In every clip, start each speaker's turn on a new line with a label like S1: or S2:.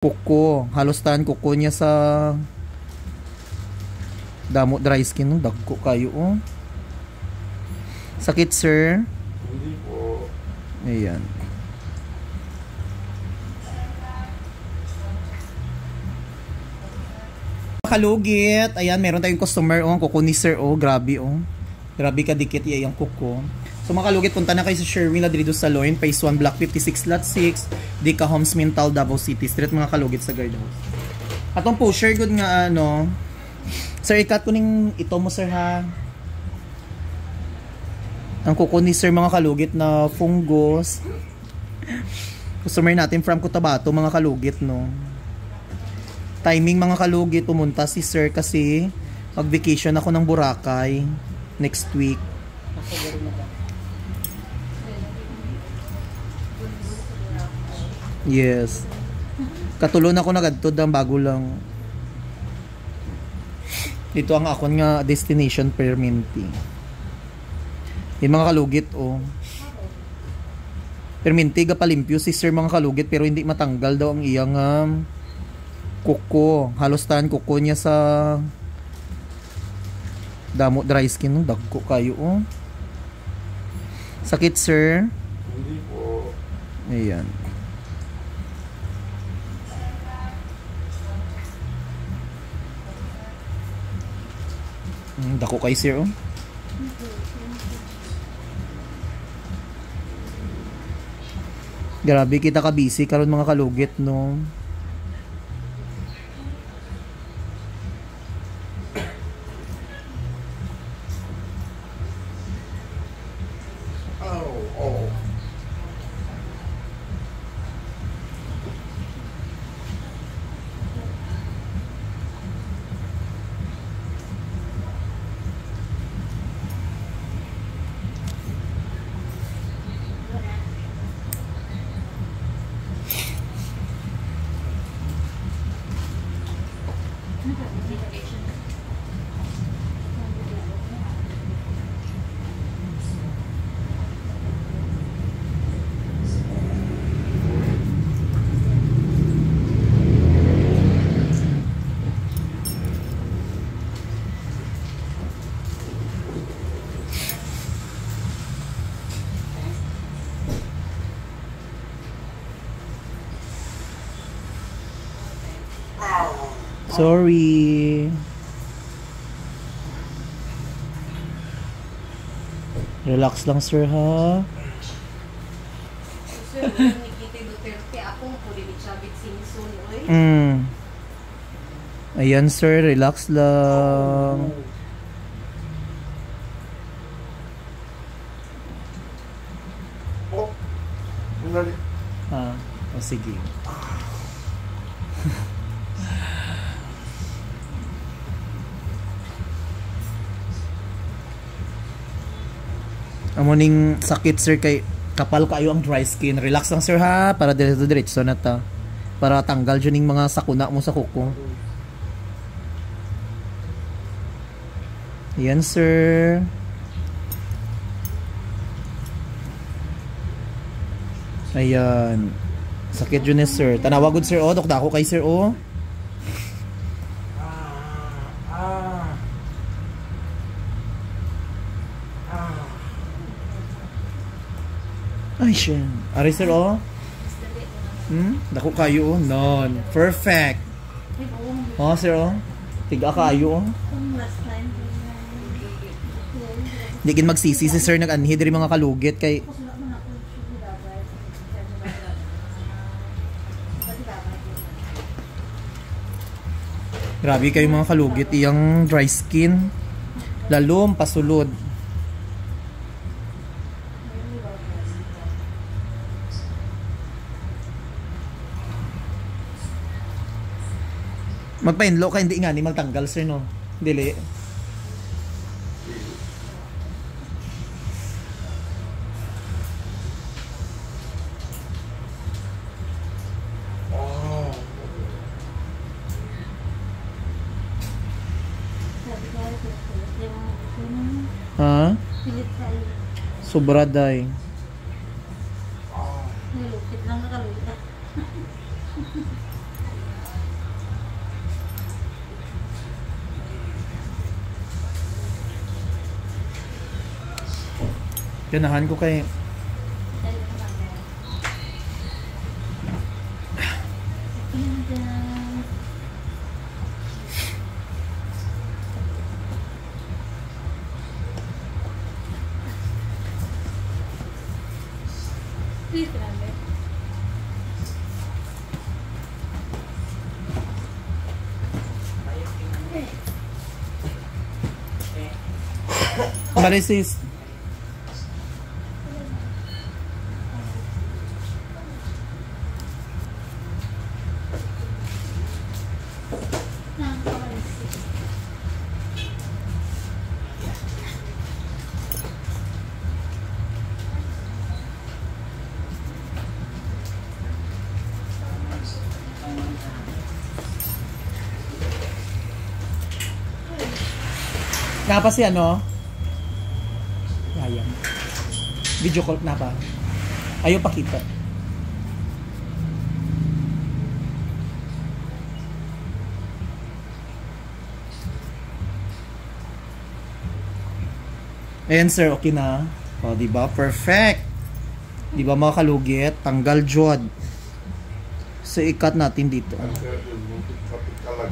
S1: Kuko, halos tahan kuko niya sa damo dry skin, no? Dagko kayo, oh. Sakit, sir?
S2: Hindi po.
S1: Ayan. Kalugit. Ayan, meron tayong customer, oh. Kuko ni sir, oh. Grabe, oh. Grabe kadikit yung kuko. So mga kalugit, punta na kayo sa Sherwin Ladrido Saloon, Phase 1, Block 56, Lot 6, Dica Homes, Mintal, Davao City Street, mga kalugit sa guardhouse. Atong pusher, good nga, ano. Sir, ikat ko ning ito mo, sir, ha. Ang kuko ni sir, mga kalugit na fungus. Customer natin from Cotabato, mga kalugit, no. Timing, mga kalugit, pumunta si sir kasi mag-vacation ako ng Boracay next week. Yes. Katulon ako nagadtod ang bago lang. Ito ang akon nga destination permanente. Yung mga kalugit, oh. Permanente ga palimpyo si sir, mga kalugit, pero hindi matanggal daw ang iyang kuko. Halos tahan kuko niya sa damo dry skin, no? Dagko kayo, oh. Sakit, sir?
S2: Hindi po.
S1: Ayan. Dako kay sir, oh. Grabe kita ka busy karon, mga kalugit, no.
S2: Oh.
S1: Sorry. Relax lang, sir, ha.
S3: Sir, Nikita Duterte ako, pwede ni Chavit Singson, oy.
S1: Ayan, sir, relax lang.
S2: Oh. Nali.
S1: Ha? O, sige. Amoning sakit, sir, kay kapal kayo ang dry skin. Relax lang, sir, ha, para diretso na ta, para tanggal dyan yung mga sakuna mo sa kuko. Yan, sir. Ayan, sakit dyan, sir. Tanawagod, sir, oh. Dokda ko kay sir, oh. Ay, siya. Ari, sir, oh. Dako kayo, oh. Non. Perfect. Oh, sir, oh. Tiga kayo, oh. Hindi kin magsisi si sir, nag-anhi diri mga kalugit kay grabe kayo, mga kalugit, iyang dry skin. Lalom, pasulod. Magpainlo ka, hindi nga ni magtanggal, sir, no? Dili.
S2: Oh.
S1: Ha? Sobra, day. Ganahan ko kay Marisis. Napa si ano? Ayan. Video call na pa. Ayaw pakita. Ayan sir, okay na. O, diba? Perfect. Diba mga kalugit? Tanggal jod. So, ikat natin dito.
S2: Kapit kalag.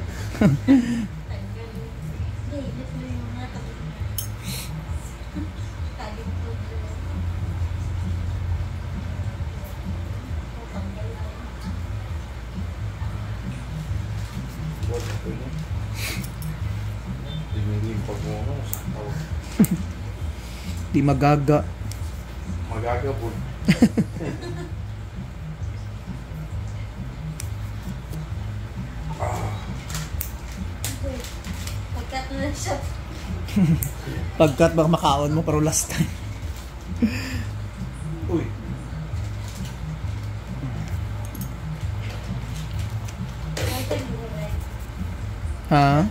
S1: Di magaga.
S2: Magaga po.
S3: Pagkat na siya.
S1: Pagkat baka makaon mo pero last time.
S2: Uy.
S1: Ha?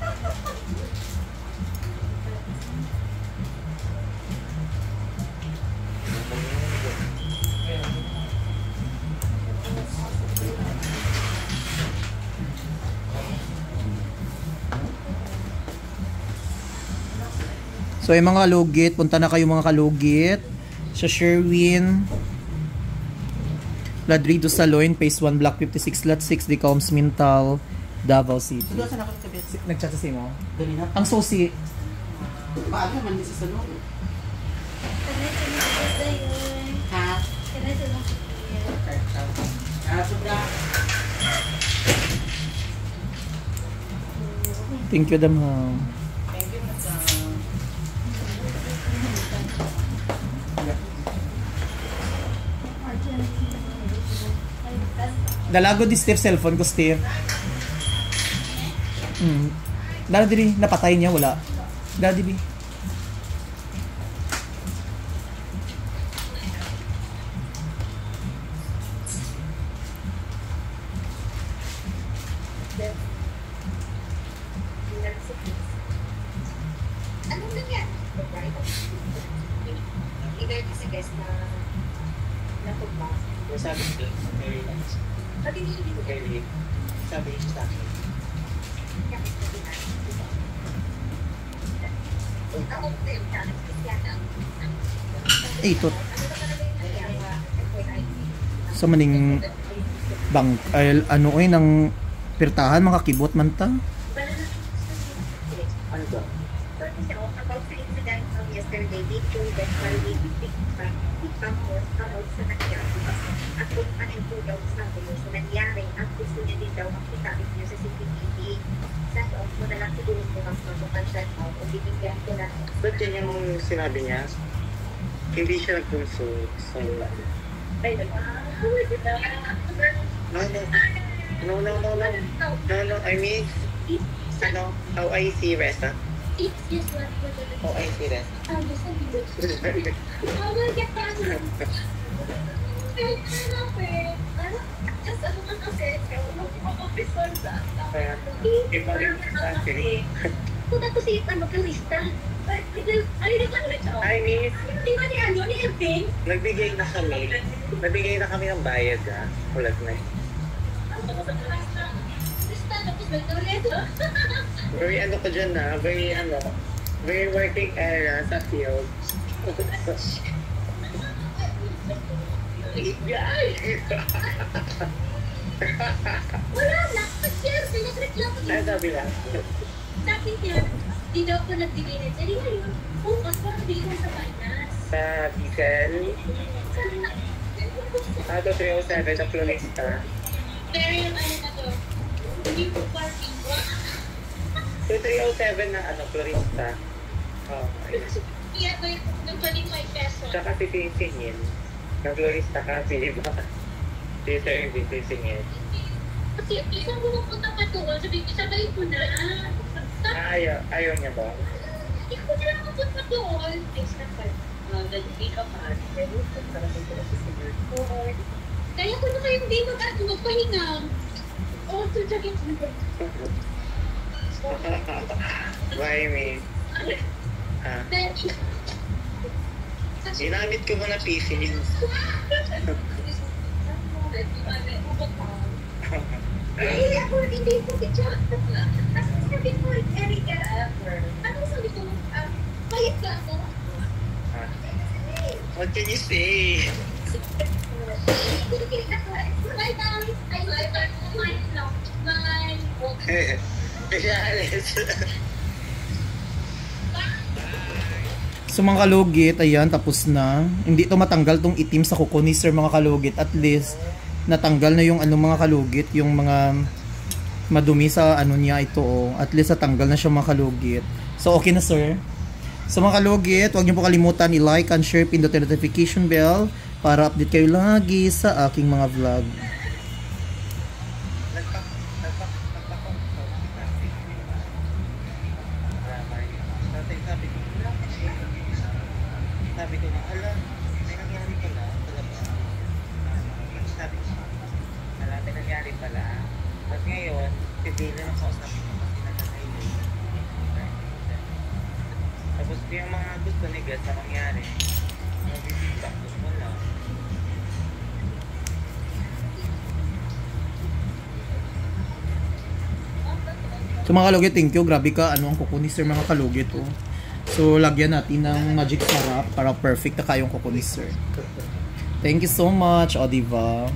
S1: So, yung mga kalugit, punta na kayo mga kalugit sa Sherwin Ladrido Saloon, Phase 1, Block 56, Lot 6, Decombs, Mintal, Davao City.
S4: Doon sa nakakabit.
S1: Nag-chat sa mo?
S4: Dali na.
S1: Ang susi.
S4: Maaga man din sa salon. Ha? Sobra.
S1: Thank you, Damham.
S4: Thank you, madam.
S1: Dalago di Steve cellphone ko, Steve. Dala diri, napatay niya, wala. Dala diri.
S3: Anong nangyari? Either kasi guys na natugma.
S4: Sabi ko, very nice.
S3: Pati hindi ko
S4: Very, sabi niya sa akin.
S1: Itot. Sa maning bang ay, ano oy nang pirtahan makakibot man ta.
S4: Ano to?
S3: About the incident of yesterday, they told that while we picked back, tapos about sa nangyari. At kung panin po daw sabi niyo sa nangyari, at gusto niya din daw makita niyo sa CCTV. Sa loob mo na lang siguro mo mas matukan siya out o bibigyan ko na.
S4: Ba't yan yung sinabi niya? Hindi siya nag-consult sa...
S3: Ay,
S4: No, I mean, ano, how I see Resta?
S3: it's just what we're gonna
S4: How I see Resta.
S3: I'm just a little I will get back to you. Just ano man kasi, officer sa
S4: Kaya, iba rin actually.
S3: Punta ko si ano, kalista. Ano yung ano ito?
S4: I mean,
S3: Di ba ni ano, ni Elvin?
S4: nagbigay na kami ng bayad, ha? Ulat na.
S3: Basta tapos nagtuloy.
S4: Very ano ko dyan, ha? Very working area sa field.
S3: Wala lang. Kasi pinagreklamo
S4: Ano sabi lang?
S3: Sabi niya, di daw ko nagbigay na ngayon. Bukas para di ko sa finance.
S4: Sa diesel?
S3: Sabi na,
S4: Ato 307 na florista.
S3: pero yung ano na to, hindi ko parking.
S4: So 307 na ano, florista. Oh, ayun.
S3: Kaya ko yung 25 pesos.
S4: Tsaka sisingin. Yung florista kasi, di ba? Sisingin.
S3: Kasi isang pumupunta pa doon, sabi ko, sabay ko na.
S4: Ayaw niya ba?
S3: Hindi ko na lang mapunta doon. Thanks na pa. Nag-take ka pa. Pero para sa ito sa senior. Kaya ko na kayong di magpahinga. Oh, so jacket mo.
S4: Why me? Ginamit ko mo na PC yun.
S3: Eh, ako hindi ko kitsa. Sabi ko, Erika, ano sabi ko, payat ka ako?
S4: What can you say? Kaya alis.
S1: So mga kalugit, ayan, tapos na. Hindi to matanggal tong itim sa kuko ni sir mga kalugit. At least, natanggal na yung ano mga kalugit, yung mga madumi sa ano niya ito. Oh. At least natanggal na siya mga kalugit. So okay na sir. So mga kalugit, huwag niyo po kalimutan i-like and share, pindutin notification bell para update kayo lagi sa aking mga vlog.
S4: Sabi ko na, alam, may nangyari pala talaga. Sabi ko, alam, may nangyari pala. At ngayon, pipili ng kausapin ko kasi nakakailin. Tapos yung mga gusto ni Gus na mangyari, mag-feedback ko wala.
S1: So mga kalugit, thank you. Grabe ka, ano ang kuko ni sir mga kalugit. Oh. So lagyan natin ng magic sarap para perfect na kayong kuko ni sir. Thank you so much, o diba?